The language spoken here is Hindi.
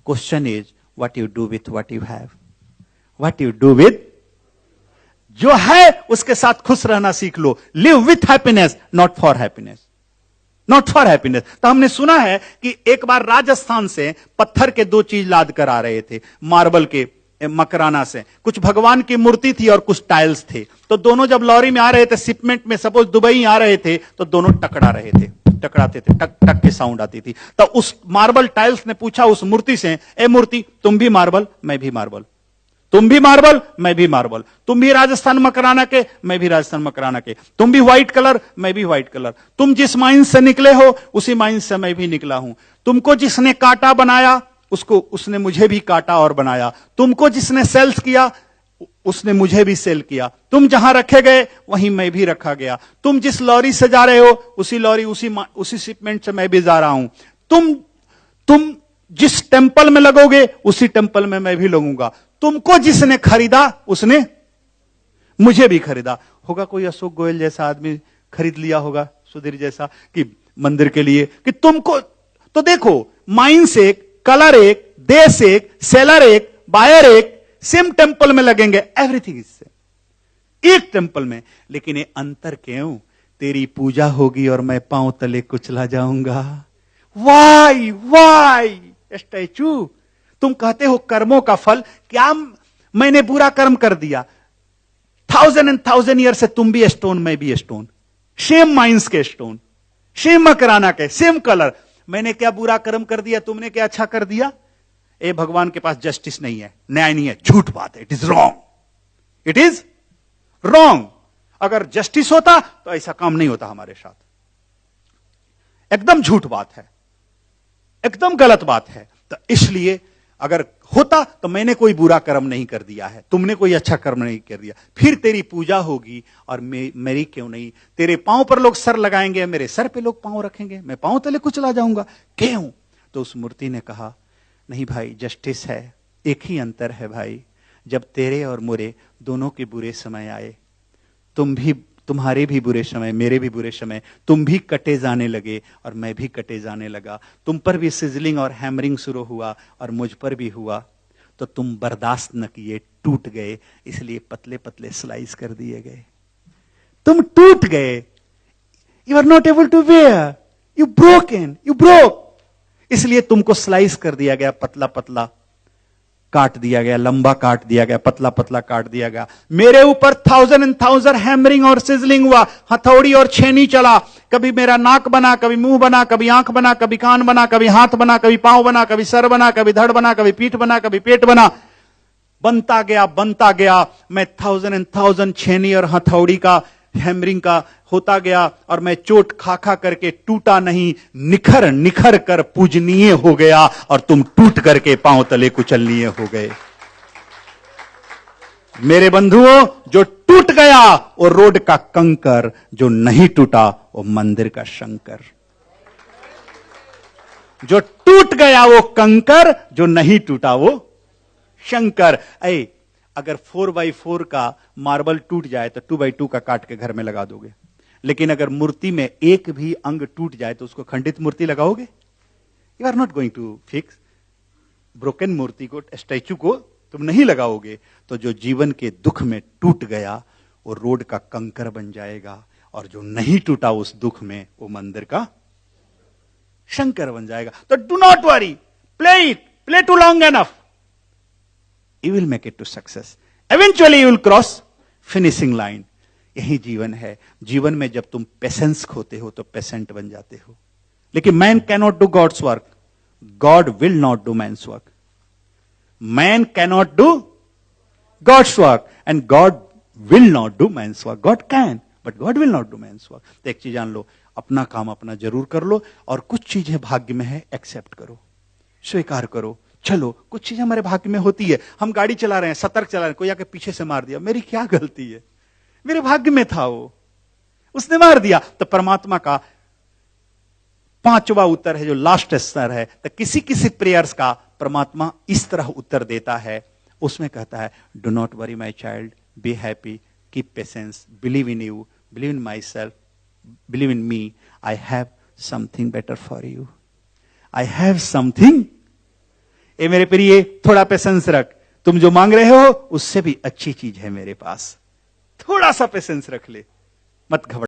Question is what you do with what you have, what you do with जो है उसके साथ खुश रहना सीख लो. Live with happiness, not for happiness, not for happiness. तो हमने सुना है कि एक बार राजस्थान से पत्थर के दो चीज लाद कर आ रहे थे, मार्बल के मकराना से. कुछ भगवान की मूर्ति थी और कुछ टाइल्स थे. तो दोनों जब लॉरी में आ रहे थे, शिपमेंट में, सपोज दुबई आ रहे थे, तो दोनों टकरा रहे थे, टकराते थे, टक टक के साउंड आती थी. तो उस मार्बल टाइल्स ने पूछा उस मूर्ति से, ए मूर्ति, तुम भी मार्बल, मैं भी मार्बल, तुम भी मार्बल, मैं भी मार्बल, तुम भी राजस्थान मकराना के, मैं भी राजस्थान मकराना के, तुम भी व्हाइट कलर, मैं भी व्हाइट कलर, तुम जिस माइंस से निकले हो उसी माइंस से मैं भी निकला हूं, तुमको जिसने काटा बनाया उसको उसने मुझे भी काटा और बनाया, तुमको जिसने सेल्स किया उसने मुझे भी सेल किया, तुम जहां रखे गए वहीं मैं भी रखा गया, तुम जिस लॉरी से जा रहे हो उसी लॉरी उसी शिपमेंट से मैं भी जा रहा हूं, तुम जिस टेंपल में लगोगे उसी टेंपल में मैं भी लगूंगा, तुमको जिसने खरीदा उसने मुझे भी खरीदा. होगा कोई अशोक गोयल जैसा आदमी खरीद लिया होगा, सुधीर जैसा, कि मंदिर के लिए, कि तुमको. तो देखो, माइंस एक, कलर एक, देश एक, सेलर एक, बायर एक, सेम टेंपल में लगेंगे, एवरीथिंग इज सेम, एक टेंपल में. लेकिन ये अंतर क्यों? तेरी पूजा होगी और मैं पांव तले कुचला जाऊंगा. Why statue. तुम कहते हो कर्मों का फल, क्या मैंने बुरा कर्म कर दिया, 1000 ईयर से तुम भी स्टोन, मैं भी स्टोन, सेम माइंस के स्टोन, सेम मकराना के, सेम कलर. मैंने क्या बुरा कर्म कर दिया, तुमने क्या अच्छा कर दिया? ए भगवान के पास जस्टिस नहीं है, न्याय नहीं है, झूठ बात है. It is wrong, it is wrong. अगर जस्टिस होता तो ऐसा काम नहीं होता हमारे साथ. एकदम झूठ बात है, एकदम गलत बात है. तो इसलिए अगर होता तो मैंने कोई बुरा कर्म नहीं कर दिया है, तुमने कोई अच्छा कर्म नहीं कर दिया, फिर तेरी पूजा होगी और मेरी क्यों नहीं? तेरे पांव पर लोग सर लगाएंगे, मेरे सर पे लोग पांव रखेंगे, मैं पांव तले कुचला जाऊंगा, क्यों? तो उस मूर्ति ने कहा, नहीं भाई, जस्टिस है. एक ही अंतर है भाई, जब तेरे और मेरे दोनों के बुरे समय आए, तुम्हारे भी बुरे समय, मेरे भी बुरे समय, तुम भी कटे जाने लगे और मैं भी कटे जाने लगा, तुम पर भी सिजलिंग और हैमरिंग शुरू हुआ और मुझ पर भी हुआ, तो तुम बर्दाश्त न किए, टूट गए, इसलिए पतले पतले स्लाइस कर दिए गए. तुम टूट गए, you are not able to bear, you broke, इसलिए तुमको स्लाइस कर दिया गया, पतला पतला काट दिया गया, लंबा काट दिया गया, पतला पतला काट दिया गया. मेरे ऊपर 1000 हैमरिंग और सिजलिंग हुआ, हथौड़ी और छेनी चला, कभी मेरा नाक बना, कभी मुंह बना, कभी आंख बना, कभी कान बना, कभी हाथ बना, कभी पांव बना, कभी सर बना, कभी धड़ बना, कभी पीठ बना, कभी पेट बना, बनता गया. मैं 1000 छेनी और हथौड़ी का, हैमरिंग का होता गया और मैं चोट खा खा करके टूटा नहीं, निखर निखर कर पूजनीय हो गया और तुम टूट करके पांव तले कुचलनीय हो गए. मेरे बंधुओं, जो टूट गया वो रोड का कंकर, जो नहीं टूटा वो मंदिर का शंकर. जो टूट गया वो कंकर, जो नहीं टूटा वो शंकर. अगर 4x4 का मार्बल टूट जाए तो 2x2 का काट के घर में लगा दोगे, लेकिन अगर मूर्ति में एक भी अंग टूट जाए तो उसको खंडित मूर्ति लगाओगे? You are not going to fix. Broken मूर्ति को, स्टैचू को तुम नहीं लगाओगे. तो जो जीवन के दुख में टूट गया वो रोड का कंकर बन जाएगा, और जो नहीं टूटा उस दुख में वो मंदिर का शंकर बन जाएगा. तो do not worry, play too long enough, you will make it to success. Eventually you will cross finishing line. यही जीवन है. जीवन में जब तुम पेशेंस खोते हो तो पेशेंट बन जाते हो. लेकिन man cannot do God's work, God will not do man's work. Man cannot do God's work and God will not do man's work. God can but God will not do man's work. तो एक चीज जान लो, अपना काम अपना जरूर कर लो, और कुछ चीजें भाग्य में है, एक्सेप्ट करो, स्वीकार करो. चलो, कुछ चीजें हमारे भाग्य में होती है. हम गाड़ी चला रहे हैं, सतर्क चला रहे हैं, कोई आके पीछे से मार दिया, मेरी क्या गलती है? मेरे भाग्य में था वो, उसने मार दिया. तो परमात्मा का 5वां उत्तर है, जो लास्ट स्तर है. तो किसी किसी प्रेयर्स का परमात्मा इस तरह उत्तर देता है. उसमें कहता है, do not worry my child, be happy, keep patience, believe in you, believe in myself, believe in me, I have something better for you, I have something. ए मेरे प्रिय, थोड़ा पेशेंस रख, तुम जो मांग रहे हो उससे भी अच्छी चीज है मेरे पास, थोड़ा सा पेशेंस रख ले, मत घबरा।